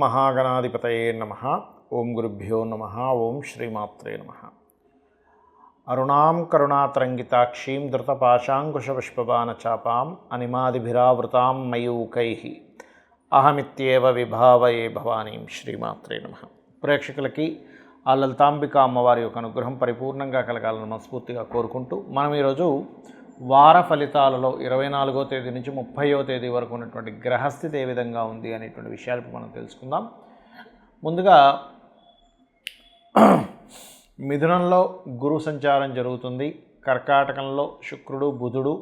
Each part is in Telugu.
మహాగణాధిపతయే నమః. ఓం గురుభ్యో నమః. ఓం శ్రీమాత్రే నమః. అరుణాం కరుణాతరంగితాక్షీం ధృతపాశాంకుశపుష్పబాణచాపాం అనిమాదిభిరావృతాం మయూకైః అహమిత్యేవ విభావయే భవానీం. శ్రీమాత్రే నమః. ప్రేక్షకులకి ఆ లలితాంబిక అమ్మవారి యొక్క అనుగ్రహం పరిపూర్ణంగా కలగాలని మనస్ఫూర్తిగా కోరుకుంటూ మనం ఈరోజు వార ఫలితాలలో 24వ తేదీ నుంచి 30వ తేదీ వరకు ఉన్నటువంటి గ్రహస్థితి ఏ విధంగా ఉంది అనేటువంటి విషయాలు మనం తెలుసుకుందాం. ముందుగా మిథునంలో గురు సంచారం జరుగుతుంది. కర్కాటకంలో శుక్రుడు బుధుడు,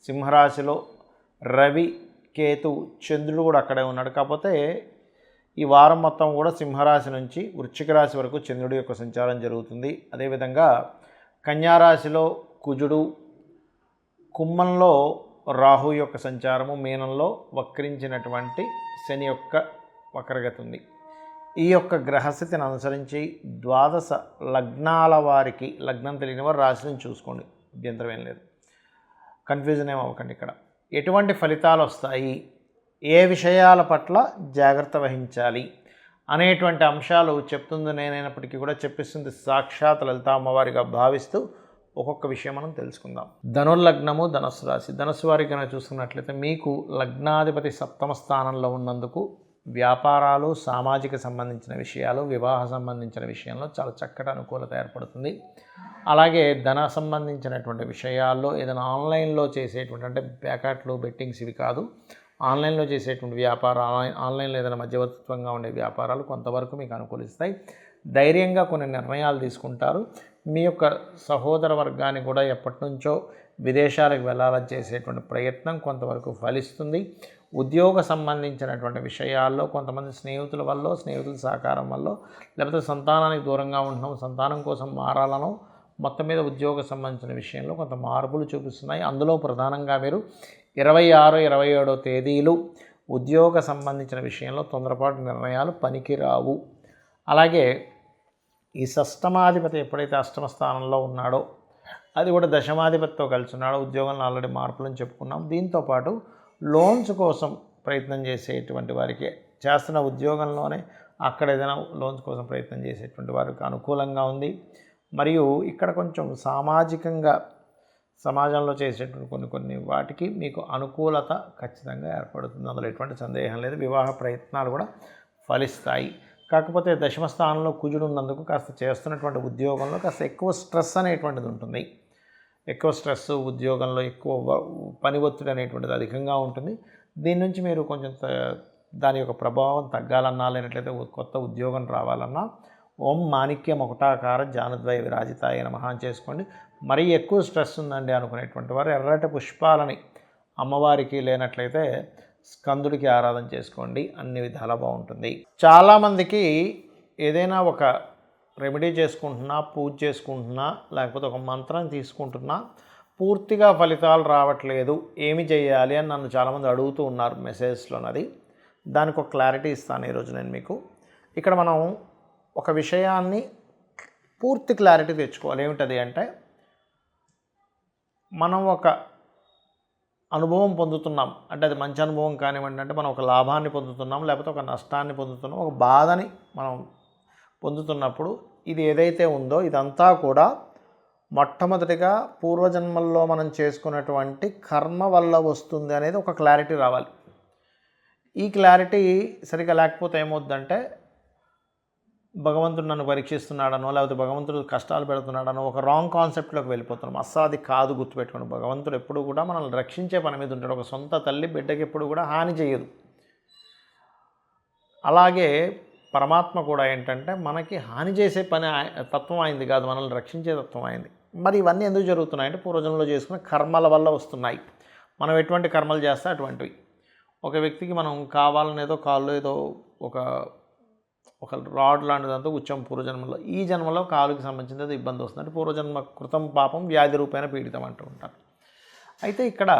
సింహరాశిలో రవి కేతు చంద్రుడు కూడా అక్కడే ఉన్నాడు. కాకపోతే ఈ వారం మొత్తం కూడా సింహరాశి నుంచి వృశ్చిక రాశి వరకు చంద్రుడి యొక్క సంచారం జరుగుతుంది. అదేవిధంగా కన్యారాశిలో కుజుడు, కుంభంలో రాహు యొక్క సంచారము, మీనంలో వక్రించినటువంటి శని యొక్క వక్రగతి ఉంది. ఈ యొక్క గ్రహస్థితిని అనుసరించి ద్వాదశ లగ్నాల వారికి, లగ్నం తెలియని వారు రాశిని చూసుకోండి, అభ్యంతరం ఏం లేదు, కన్ఫ్యూజన్ ఏం అవ్వకండి. ఇక్కడ ఎటువంటి ఫలితాలు వస్తాయి, ఏ విషయాల పట్ల జాగ్రత్త వహించాలి అనేటువంటి అంశాలు చెప్తుంది నేనైనప్పటికీ కూడా చెప్పిస్తుంది సాక్షాత్ లలితా అమ్మవారిగా భావిస్తూ ఒక్కొక్క విషయం మనం తెలుసుకుందాం. ధనుర్లగ్నము, ధనుస్సు రాశి. ధనుస్సు వారికి కనుక చూసుకున్నట్లయితే మీకు లగ్నాధిపతి సప్తమ స్థానంలో ఉన్నందుకు వ్యాపారాలు, సామాజిక సంబంధించిన విషయాలు, వివాహ సంబంధించిన విషయంలో చాలా చక్కటి అనుకూలత ఏర్పడుతుంది. అలాగే ధన సంబంధించినటువంటి విషయాల్లో ఏదైనా ఆన్లైన్లో చేసేటువంటి, అంటే ప్యాకెట్లు బెట్టింగ్స్ ఇవి కాదు, ఆన్లైన్లో చేసేటువంటి వ్యాపారాలు, ఆన్లైన్లో ఏదైనా మధ్యవర్తిత్వంగా ఉండే వ్యాపారాలు కొంతవరకు మీకు అనుకూలిస్తాయి. ధైర్యంగా కొన్ని నిర్ణయాలు తీసుకుంటారు. మీ యొక్క సహోదర వర్గాన్ని కూడా ఎప్పటి నుంచో విదేశాలకు వెళ్ళాలని చేసేటువంటి ప్రయత్నం కొంతవరకు ఫలిస్తుంది. ఉద్యోగ సంబంధించినటువంటి విషయాల్లో కొంతమంది స్నేహితుల వల్ల, స్నేహితుల సహకారం వల్ల, లేకపోతే సంతానానికి దూరంగా ఉంటున్నాం, సంతానం కోసం మారాలనో, మొత్తం మీద ఉద్యోగ సంబంధించిన విషయంలో కొంత మార్పులు చూపిస్తున్నాయి. అందులో ప్రధానంగా మీరు 26, 27 తేదీలు ఉద్యోగ సంబంధించిన విషయంలో తొందరపాటు నిర్ణయాలు పనికిరావు. అలాగే ఈ షష్టమాధిపతి ఎప్పుడైతే అష్టమ స్థానంలో ఉన్నాడో, అది కూడా దశమాధిపతితో కలిసి ఉన్నాడో, ఉద్యోగంలో ఆల్రెడీ మార్పులను చెప్పుకున్నాం. దీంతోపాటు లోన్స్ కోసం ప్రయత్నం చేసేటువంటి వారికి, చేస్తున్న ఉద్యోగంలోనే అక్కడ ఏదైనా లోన్స్ కోసం ప్రయత్నం చేసేటువంటి వారికి అనుకూలంగా ఉంది. మరియు ఇక్కడ కొంచెం సామాజికంగా సమాజంలో చేసేటువంటి కొన్ని వాటికి మీకు అనుకూలత ఖచ్చితంగా ఏర్పడుతుంది, అందులో ఎటువంటి సందేహం లేదు. వివాహ ప్రయత్నాలు కూడా ఫలిస్తాయి. కాకపోతే దశమ స్థానంలో కుజుడు ఉన్నందుకు కాస్త చేస్తున్నటువంటి ఉద్యోగంలో కాస్త ఎక్కువ స్ట్రెస్ అనేటువంటిది ఉంటుంది. ఎక్కువ స్ట్రెస్, ఉద్యోగంలో ఎక్కువ పని ఒత్తిడి అనేటువంటిది అధికంగా ఉంటుంది. దీని నుంచి మీరు కొంచెం దాని యొక్క ప్రభావం తగ్గాలన్నా, లేనట్లయితే కొత్త ఉద్యోగం రావాలన్నా ఓం మాణిక్య మకుటాకార జానుద్వయ విరాజితాయ నమః అని చేసుకోండి. మరీ ఎక్కువ స్ట్రెస్ ఉందండి అనుకునేటువంటి వారు ఎర్రటి పుష్పాలని అమ్మవారికి, లేనట్లయితే స్కందుడికి ఆరాధన చేసుకోండి, అన్ని విధాలా బాగుంటుంది. చాలామందికి ఏదైనా ఒక రెమెడీ చేసుకుంటున్నా, పూజ చేసుకుంటున్నా, లేకపోతే ఒక మంత్రం తీసుకుంటున్నా పూర్తిగా ఫలితాలు రావట్లేదు, ఏమి చేయాలి అని నన్ను చాలామంది అడుగుతూ ఉన్నారు మెసేజ్లోనది. దానికి ఒక క్లారిటీ ఇస్తాను ఈరోజు నేను మీకు. ఇక్కడ మనం ఒక విషయాన్ని పూర్తి క్లారిటీ తెచ్చుకోవాలి. ఏమిటది అంటే, మనం ఒక అనుభవం పొందుతున్నాం అంటే అది మంచి అనుభవం కానివ్వండి, అంటే మనం ఒక లాభాన్ని పొందుతున్నాం, లేకపోతే ఒక నష్టాన్ని పొందుతున్నాం, ఒక బాధని మనం పొందుతున్నప్పుడు ఇది ఏదైతే ఉందో ఇదంతా కూడా మొట్టమొదటిగా పూర్వజన్మల్లో మనం చేసుకున్నటువంటి కర్మ వల్ల వస్తుంది అనేది ఒక క్లారిటీ రావాలి. ఈ క్లారిటీ సరిగా లేకపోతే ఏమవుద్దంటే, భగవంతుడు నన్ను పరీక్షిస్తున్నాడనో, లేకపోతే భగవంతుడు కష్టాలు పెడుతున్నాడనో ఒక రాంగ్ కాన్సెప్ట్లోకి వెళ్ళిపోతున్నాం. అస్సలు అది కాదు, గుర్తుపెట్టుకోండి. భగవంతుడు ఎప్పుడు కూడా మనల్ని రక్షించే పని మీద ఉంటాడు. ఒక సొంత తల్లి బిడ్డకి ఎప్పుడు కూడా హాని చేయదు. అలాగే పరమాత్మ కూడా ఏంటంటే మనకి హాని చేసే పని తత్వం అయింది కాదు, మనల్ని రక్షించే తత్వం అయింది. మరి ఇవన్నీ ఎందుకు జరుగుతున్నాయంటే పూర్వజన్మలో చేసుకున్న కర్మల వల్ల వస్తున్నాయి. మనం ఎటువంటి కర్మలు చేస్తే అటువంటివి. ఒక వ్యక్తికి మనం కావాలనేదో కాళ్ళు ఏదో ఒక రాడ్ లాంటిదంతా కూర్చోం పూర్వజన్మలో, ఈ జన్మలో కాలుకి సంబంధించిన ఇబ్బంది వస్తుంది. అంటే పూర్వజన్మ కృతం పాపం వ్యాధి రూపేణ పీడితం అంటూ ఉంటారు. అయితే ఇక్కడ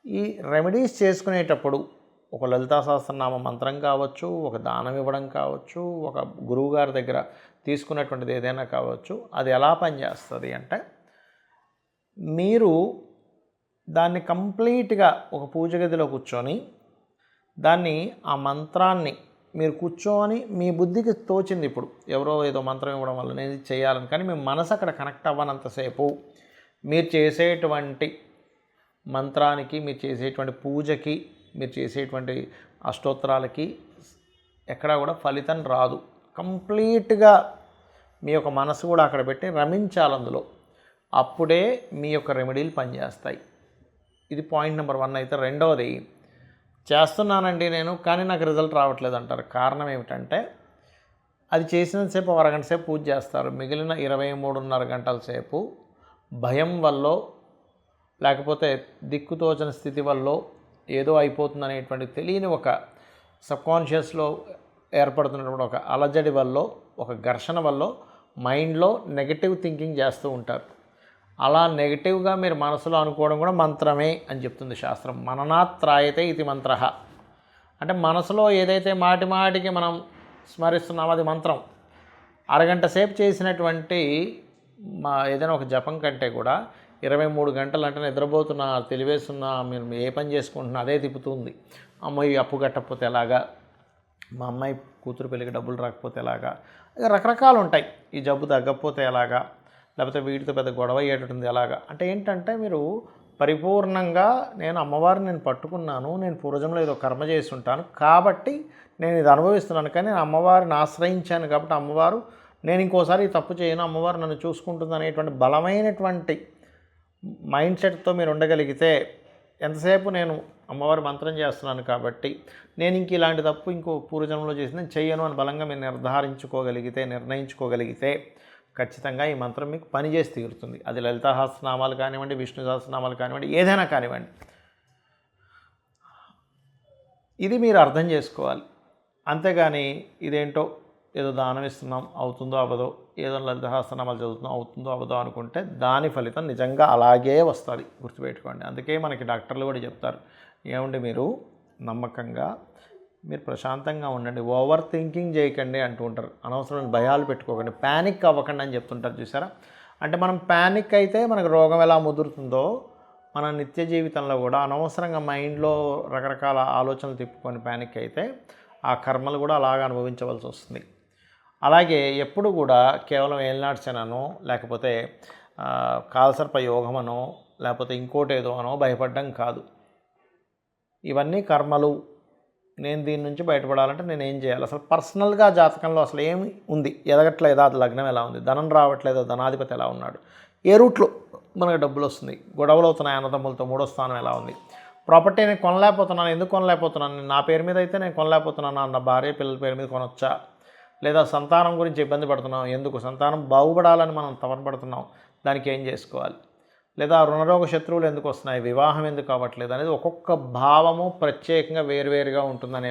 ఈ రెమెడీస్ చేసుకునేటప్పుడు ఒక లలితా సహస్రనామ మంత్రం కావచ్చు, ఒక దానం ఇవ్వడం కావచ్చు, ఒక గురువుగారి దగ్గర తీసుకున్నటువంటిది ఏదైనా కావచ్చు, అది ఎలా పనిచేస్తుంది అంటే, మీరు దాన్ని కంప్లీట్గా ఒక పూజ గదిలో కూర్చొని దాన్ని, ఆ మంత్రాన్ని మీరు కూర్చొని మీ బుద్ధికి తోచింది, ఇప్పుడు ఎవరో ఏదో మంత్రం ఇవ్వడం వల్ల నేను ఇది చేయాలని, కానీ మీ మనసు అక్కడ కనెక్ట్ అవ్వనంతసేపు మీరు చేసేటువంటి మంత్రానికి, మీరు చేసేటువంటి పూజకి, మీరు చేసేటువంటి అష్టోత్తరాలకి ఎక్కడా కూడా ఫలితం రాదు. కంప్లీట్గా మీ యొక్క మనసు కూడా అక్కడ పెట్టి రమించాలి అందులో. అప్పుడే మీ యొక్క రెమెడీలు పనిచేస్తాయి. ఇది పాయింట్ నెంబర్ 1 అయితే. రెండవది, చేస్తున్నానండి నేను కానీ నాకు రిజల్ట్ రావట్లేదు అంటారు. కారణం ఏమిటంటే అది చేసినంతసేపు అరగంట సేపు పూజ చేస్తారు, మిగిలిన 23.5 గంటల సేపు భయం వల్ల లేకపోతే దిక్కుతోచని స్థితి వల్ల ఏదో అయిపోతుందనేటువంటి తెలియని ఒక సబ్కాన్షియస్లో ఏర్పడుతున్నటువంటి ఒక అలజడి వల్ల, ఒక ఘర్షణ వల్ల మైండ్లో నెగటివ్ థింకింగ్ చేస్తూ ఉంటారు. అలా నెగిటివ్గా మీరు మనసులో అనుకోవడం కూడా మంత్రమే అని చెప్తుంది శాస్త్రం. మననాత్ త్రాయతే ఇది మంత్ర. అంటే మనసులో ఏదైతే మాటి మాటికి మనం స్మరిస్తున్నామో అది మంత్రం. అరగంట సేపు చేసినటువంటి ఏదైనా ఒక జపం కంటే కూడా 23 గంటలు అంటే నిద్రపోతున్నా, తెలివేస్తున్నా, మీరు ఏ పని చేసుకుంటున్నా అదే తిప్పుతుంది. అమ్మాయి అప్పు కట్టకపోతే ఎలాగా, మా అమ్మాయి కూతురు పెళ్ళికి డబ్బులు రాకపోతే ఎలాగా, రకరకాలు ఉంటాయి. ఈ జబ్బు తగ్గకపోతే ఎలాగా, లేకపోతే వీటితో పెద్ద గొడవ అయ్యేటట్టుంది ఎలాగా. అంటే ఏంటంటే మీరు పరిపూర్ణంగా నేను అమ్మవారిని నేను పట్టుకున్నాను, నేను పూర్వజంలో ఏదో కర్మ చేసి ఉంటాను కాబట్టి నేను ఇది అనుభవిస్తున్నాను, కానీ నేను అమ్మవారిని ఆశ్రయించాను కాబట్టి అమ్మవారు నేను ఇంకోసారి ఈ తప్పు చేయను, అమ్మవారు నన్ను చూసుకుంటుంది అనేటువంటి బలమైనటువంటి మైండ్ సెట్తో మీరు ఉండగలిగితే, ఎంతసేపు నేను అమ్మవారి మంత్రం చేస్తున్నాను కాబట్టి నేను ఇంక ఇలాంటి తప్పు ఇంకో పూర్వజన్మలో చేసి నేను చెయ్యను అని బలంగా మీరు నిర్ణయించుకోగలిగితే ఖచ్చితంగా ఈ మంత్రం మీకు పనిచేసి తీరుతుంది. అది లలితా సహస్రనామాలు కానివ్వండి, విష్ణు సహస్రనామాలు కానివ్వండి, ఏదైనా కానివ్వండి. ఇది మీరు అర్థం చేసుకోవాలి. అంతేగాని ఇదేంటో ఏదో దానం ఇస్తున్నాం అవుతుందో అవ్వదో, ఏదో లలితా సహస్రనామాలు చదువుతున్నాం అవుతుందో అవ్వదో అనుకుంటే దాని ఫలితం నిజంగా అలాగే వస్తుంది, గుర్తుపెట్టుకోండి. అందుకే మనకి డాక్టర్లు కూడా చెప్తారు, ఏమండి మీరు నమ్మకంగా మీరు ప్రశాంతంగా ఉండండి, ఓవర్ థింకింగ్ చేయకండి అంటూ ఉంటారు. అనవసరమైన భయాలు పెట్టుకోకండి, ప్యానిక్ అవ్వకండి అని చెప్తుంటారు చూసారా. అంటే మనం ప్యానిక్ అయితే మనకు రోగం ఎలా ముదురుతుందో, మన నిత్య జీవితంలో కూడా అనవసరంగా మైండ్లో రకరకాల ఆలోచనలు తిప్పుకొని ప్యానిక్ అయితే ఆ కర్మలు కూడా అలాగా అనుభవించవలసి వస్తుంది. అలాగే ఎప్పుడు కూడా కేవలం ఏలినాడ్చనో లేకపోతే కాలసర్ప యోగమనో లేకపోతే ఇంకోటి ఏదో అనో భయపడడం కాదు. ఇవన్నీ కర్మలు. నేను దీని నుంచి బయటపడాలంటే నేను ఏం చేయాలి, అసలు పర్సనల్గా జాతకంలో అసలు ఏమి ఉంది, ఎదగట్లేదా, అది లగ్నం ఎలా ఉంది, ధనం రావట్లేదా, ధనాధిపతి ఎలా ఉన్నాడు, ఏ రూట్లో మనకు డబ్బులు వస్తుంది, గొడవలు అవుతున్నాయి అన్నదమ్ములతో, 3వ స్థానం ఎలా ఉంది, ప్రాపర్టీ నేను కొనలేకపోతున్నాను, ఎందుకు కొనలేకపోతున్నాను, నా పేరు మీద అయితే నేను కొనలేకపోతున్నాను, నా భార్య పిల్లల పేరు మీద కొనొచ్చా, లేదా సంతానం గురించి ఇబ్బంది పడుతున్నాం, ఎందుకు సంతానం బాగుపడాలని మనం తపనపడుతున్నాం, దానికి ఏం చేసుకోవాలి, లేదా రుణరోగ శత్రువులు ఎందుకు వస్తున్నాయి, వివాహం ఎందుకు అవ్వట్లేదు అనేది ఒక్కొక్క భావము ప్రత్యేకంగా వేరువేరుగా ఉంటుందనే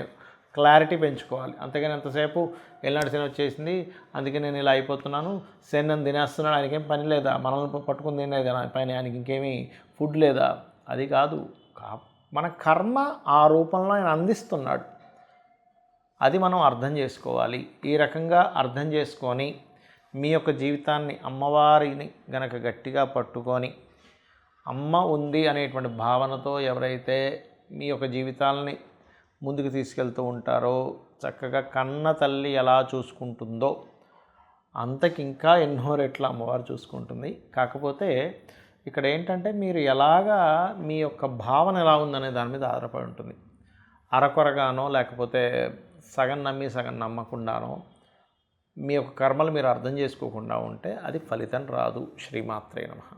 క్లారిటీ పెంచుకోవాలి. అంతేగాని ఎంతసేపు ఎల్నాడు శని వచ్చేసింది అందుకే నేను ఇలా అయిపోతున్నాను, శని నన్ను తినేస్తున్నాడు, ఆయనకేం పని లేదా, మనల్ని పట్టుకుని తినేది పైన, ఆయనకి ఇంకేమీ ఫుడ్ లేదా, అది కాదు. మన కర్మ ఆ రూపంలో ఆయన అందిస్తున్నాడు, అది మనం అర్థం చేసుకోవాలి. ఈ రకంగా అర్థం చేసుకొని మీ యొక్క జీవితాన్ని అమ్మవారిని గనక గట్టిగా పట్టుకొని, అమ్మ ఉంది అనేటువంటి భావనతో ఎవరైతే మీ యొక్క జీవితాలని ముందుకు తీసుకెళ్తూ ఉంటారో, చక్కగా కన్న తల్లి ఎలా చూసుకుంటుందో అంతకింకా ఎన్నో రెట్ల అమ్మవారు చూసుకుంటుంది. కాకపోతే ఇక్కడ ఏంటంటే మీరు ఎలాగా మీ యొక్క భావన ఎలా ఉందనే దాని మీద ఆధారపడి ఉంటుంది. అరకొరగానో లేకపోతే సగం నమ్మి సగం నమ్మకుండానో మీ యొక్క కర్మలు మీరు అర్థం చేసుకోకుండా ఉంటే అది ఫలితం రాదు. శ్రీమాత్రే నమః.